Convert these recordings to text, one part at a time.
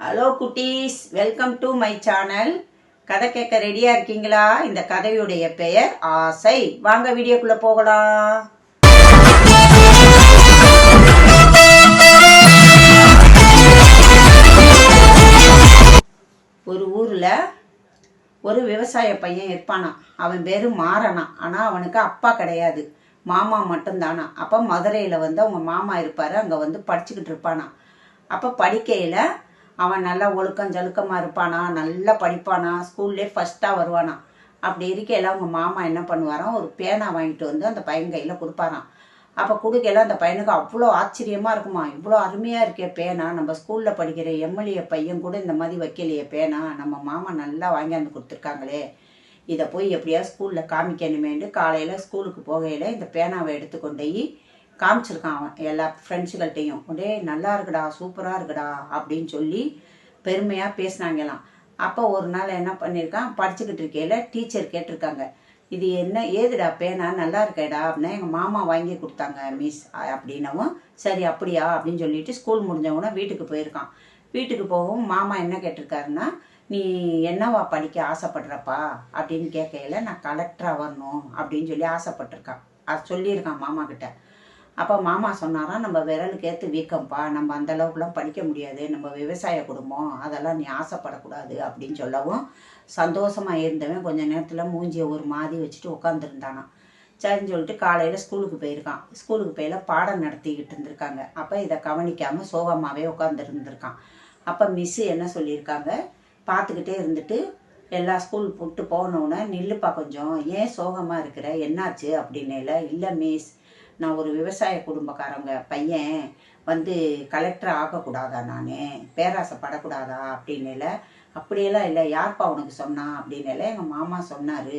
Hello குட்டீஸ், welcome to my channel. கதை கேட்க ரெடியா இருக்கீங்களா? இந்த கதையுடைய பெயர் ஆசை. வாங்க வீடியோக்குள்ள போகலாம். ஒரு ஊர்ல ஒரு விவசாய பையன் இருப்பானா. அவன் பேரு மாறனா. ஆனா அவனுக்கு அப்பா கிடையாது, மாமா மட்டும்தானா. அப்ப மதுரையில அவங்க மாமா இருப்பாரு, அங்க படிச்சுக்கிட்டு இருப்பானா. அப்ப படிக்கையில அவன் நல்லா ஒழுக்கம் ஜழுக்கமாக இருப்பானா, நல்லா படிப்பானா, ஸ்கூல்லே ஃபஸ்ட்டாக வருவானா. அப்படி இருக்கையில் அவங்க மாமா என்ன பண்ணுவாராம், ஒரு பேனா வாங்கிட்டு அந்த பையன் கையில் கொடுப்பாராம். அப்போ கொடுக்கையில அந்த பையனுக்கு அவ்வளோ ஆச்சரியமாக இருக்குமா, இவ்வளோ அருமையாக இருக்கே பேனா, நம்ம ஸ்கூலில் படிக்கிற எம்எல்ஏ பையன் கூட இந்த மாதிரி வைக்கலையே பேனா, நம்ம மாமா நல்லா வாங்கியாந்து கொடுத்துருக்காங்களே, இதை போய் எப்படியாவது ஸ்கூலில் காமிக்கணுமேண்டு காலையில் ஸ்கூலுக்கு போகையில் இந்த பேனாவை எடுத்துக்கொண்டு காமிச்சிருக்கான் அவன் எல்லா ஃப்ரெண்ட்ஸுகள்கிட்டையும். ஒரே நல்லா இருக்குடா, சூப்பராக இருக்குடா அப்படின்னு சொல்லி பெருமையாக பேசினாங்கலாம். அப்போ ஒரு நாள் என்ன பண்ணியிருக்கான், படிச்சுக்கிட்டு இருக்கையில் டீச்சர் கேட்டிருக்காங்க, இது என்ன ஏதுடா பேனா, நல்லா இருக்கேடா அப்படின்னா. எங்கள் மாமா வாங்கி கொடுத்தாங்க மிஸ் அப்படின்னவும், சரி அப்படியா அப்படின்னு சொல்லிட்டு ஸ்கூல் முடிஞ்சவொன்னே வீட்டுக்கு போயிருக்கான். வீட்டுக்கு போகவும் மாமா என்ன கேட்டிருக்காருன்னா, நீ என்னவா படிக்க ஆசைப்படுறப்பா அப்படின்னு கேட்கையில, நான் கலெக்டராக வரணும் அப்படின்னு சொல்லி ஆசைப்பட்டிருக்கான். அது சொல்லியிருக்கான் மாமா கிட்ட. அப்போ மாமா சொன்னாராம், நம்ம விரலுக்கு ஏற்று வீக்கம்ப்பா, நம்ம அந்த அளவுக்குலாம் படிக்க முடியாது, நம்ம விவசாய குடும்பம், அதெல்லாம் நீ ஆசைப்படக்கூடாது அப்படின்னு சொல்லவும், சந்தோஷமாக இருந்தவன் கொஞ்ச நேரத்தில் மூஞ்சியை ஒரு மாதிரி வச்சுட்டு உட்காந்துருந்தானா. சரின்னு சொல்லிட்டு காலையில் ஸ்கூலுக்கு போயிருக்கான். ஸ்கூலுக்கு போயில பாடம் நடத்திக்கிட்டு இருந்திருக்காங்க. அப்போ இதை கவனிக்காமல் சோகமாகவே உட்காந்துருந்துருக்கான். அப்போ மிஸ்ஸு என்ன சொல்லியிருக்காங்க, பார்த்துக்கிட்டே இருந்துட்டு எல்லா ஸ்கூல் விட்டு போனோன்னே, நில்லுப்பா கொஞ்சம், ஏன் சோகமாக இருக்கிற, என்னாச்சு அப்படின்னேல. இல்லை மிஸ், நான் ஒரு விவசாய குடும்பக்காரங்க பையன் கலெக்டர் ஆகக்கூடாதா, நான் பேராசைப்படக்கூடாதா அப்படின்னேல. அப்படியெல்லாம் இல்லை, யார்ப்பா உனக்கு சொன்னா அப்படின்னேல. எங்கள் மாமா சொன்னார்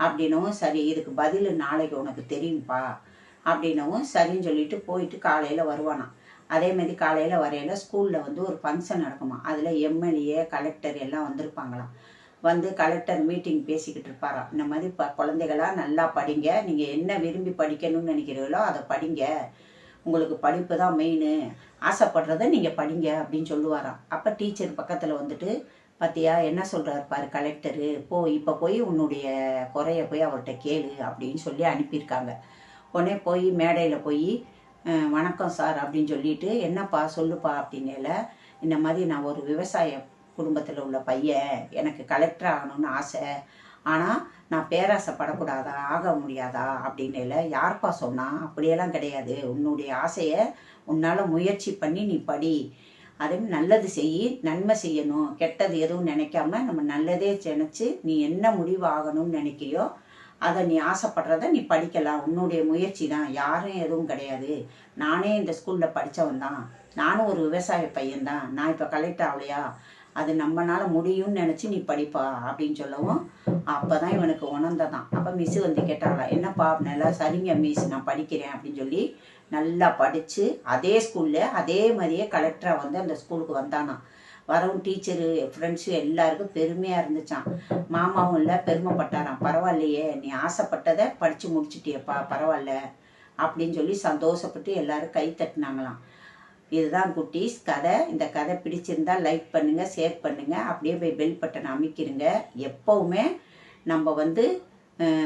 அப்படின்னவும், சரி இதுக்கு பதில் நாளைக்கு உனக்கு தெரியும்ப்பா அப்படின்னவும் சரின்னு சொல்லிட்டு போயிட்டு காலையில் வருவானா. அதே மாதிரி காலையில் வரையில் ஸ்கூலில் ஒரு ஃபங்க்ஷன் நடக்குமா. அதில் எம்எல்ஏ கலெக்டர் எல்லாம் வந்திருப்பாங்களாம். கலெக்டர் மீட்டிங் பேசிக்கிட்டு இருப்பாராம். இந்த மாதிரி குழந்தைகளாக நல்லா படிங்க, நீங்கள் என்ன விரும்பி படிக்கணும்னு நினைக்கிறீங்களோ அதை படிங்க, உங்களுக்கு படிப்பு தான் மெயின், ஆசைப்படுறத நீங்கள் படிங்க அப்படின்னு சொல்லுவாராம். அப்போ டீச்சர் பக்கத்தில் பார்த்தியா என்ன சொல்கிறாரு பாரு கலெக்டரு, இப்போ போய் உன்னுடைய குறைய போய் அவர்கிட்ட கேளு அப்படின்னு சொல்லி அனுப்பியிருக்காங்க. உடனே போய் மேடையில் போய் வணக்கம் சார் அப்படின்னு சொல்லிட்டு, என்னப்பா சொல்லுப்பா அப்படின்னேல. இந்த மாதிரி நான் ஒரு விவசாய குடும்பத்தில் உள்ள பையன், எனக்கு கலெக்டர் ஆகணும்னு ஆசை, ஆனால் நான் பேராசைப்படக்கூடாதா, ஆக முடியாதா அப்படின்னேல. யார்ப்பா சொன்னா, அப்படியெல்லாம் கிடையாது, உன்னுடைய ஆசையை உன்னால் முயற்சி பண்ணி நீ படி, அதே நல்லது செய், நன்மை செய்யணும், கெட்டது எதுவும் நினைக்காம நம்ம நல்லதே நினச்சி நீ என்ன முடிவு ஆகணும்னு நினைக்கிறியோ அதை நீ ஆசைப்படுறத நீ படிக்கலாம், உன்னுடைய முயற்சி தான், யாரும் எதுவும் கிடையாது, நானே இந்த ஸ்கூலில் படித்தவன் தான், நானும் ஒரு விவசாய பையன்தான், நான் இப்போ கலெக்டர் ஆகலையா, அது நம்மளால முடியும்னு நினச்சி நீ படிப்பா அப்படின்னு சொல்லவும், அப்போ தான் இவனுக்கு உணர்ந்ததான். அப்போ மிஸ்ஸு கேட்டாங்களா, என்னப்பா நல்லா, சரிங்க மிஸ் நான் படிக்கிறேன் அப்படின்னு சொல்லி நல்லா படித்து அதே ஸ்கூலில் அதே மாதிரியே கலெக்டராக அந்த ஸ்கூலுக்கு வந்தானா. வரவும் டீச்சரு ஃப்ரெண்ட்ஸு எல்லாருக்கும் பெருமையாக இருந்துச்சான். மாமாவும் இல்லை பெருமைப்பட்டாராம், பரவாயில்லையே நீ ஆசைப்பட்டதை படித்து முடிச்சிட்டியப்பா, பரவாயில்ல அப்படின்னு சொல்லி சந்தோஷப்பட்டு எல்லாரும் கை தட்டினாங்களாம். இதுதான் குட்டீஸ் கதை. இந்த கதை பிடிச்சிருந்தா லைக் பண்ணுங்கள், ஷேர் பண்ணுங்கள், அப்படியே போய் பெல் பட்டன் அமைக்கிருங்க. எப்போவுமே நம்ம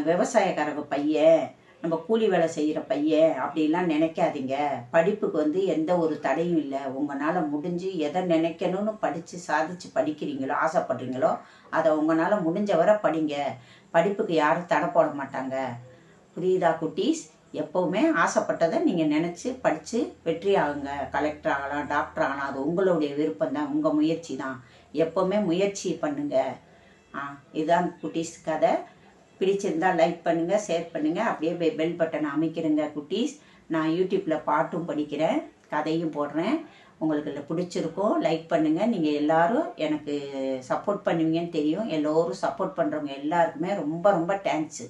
விவசாயக்காரங்க பையன், நம்ம கூலி வேலை செய்கிற பையன் அப்படிலாம் நினைக்காதீங்க. படிப்புக்கு எந்த ஒரு தடையும் இல்லை. உங்களால் முடிஞ்சு எதை நினைக்கணும்னு படித்து சாதிச்சு படிக்கிறீங்களோ, ஆசைப்படுறீங்களோ அதை உங்களால் முடிஞ்ச வரை படிங்க. படிப்புக்கு யாரும் தடை போட மாட்டாங்க. புரியுதா குட்டீஸ்? எப்போவுமே ஆசைப்பட்டதை நீங்கள் நினச்சி படித்து வெற்றி ஆகுங்க. கலெக்டர் ஆகலாம், டாக்டர் ஆகலாம், அது உங்களுடைய விருப்பம் தான், உங்கள் முயற்சி தான். எப்போவுமே முயற்சி பண்ணுங்க. இதுதான் குட்டீஸ் கதை. பிடிச்சிருந்தா லைக் பண்ணுங்கள், ஷேர் பண்ணுங்கள், அப்படியே பெல் பட்டன் அமைக்கிறேங்க குட்டீஸ். நான் யூடியூப்பில் பாட்டும் படிக்கிறேன், கதையும் போடுறேன். உங்களுக்கு பிடிச்சிருக்கும், லைக் பண்ணுங்கள். நீங்கள் எல்லோரும் எனக்கு சப்போர்ட் பண்ணுவீங்கன்னு தெரியும். எல்லோரும் சப்போர்ட் பண்ணுறவங்க எல்லாருக்குமே ரொம்ப ரொம்ப தேங்க்ஸு.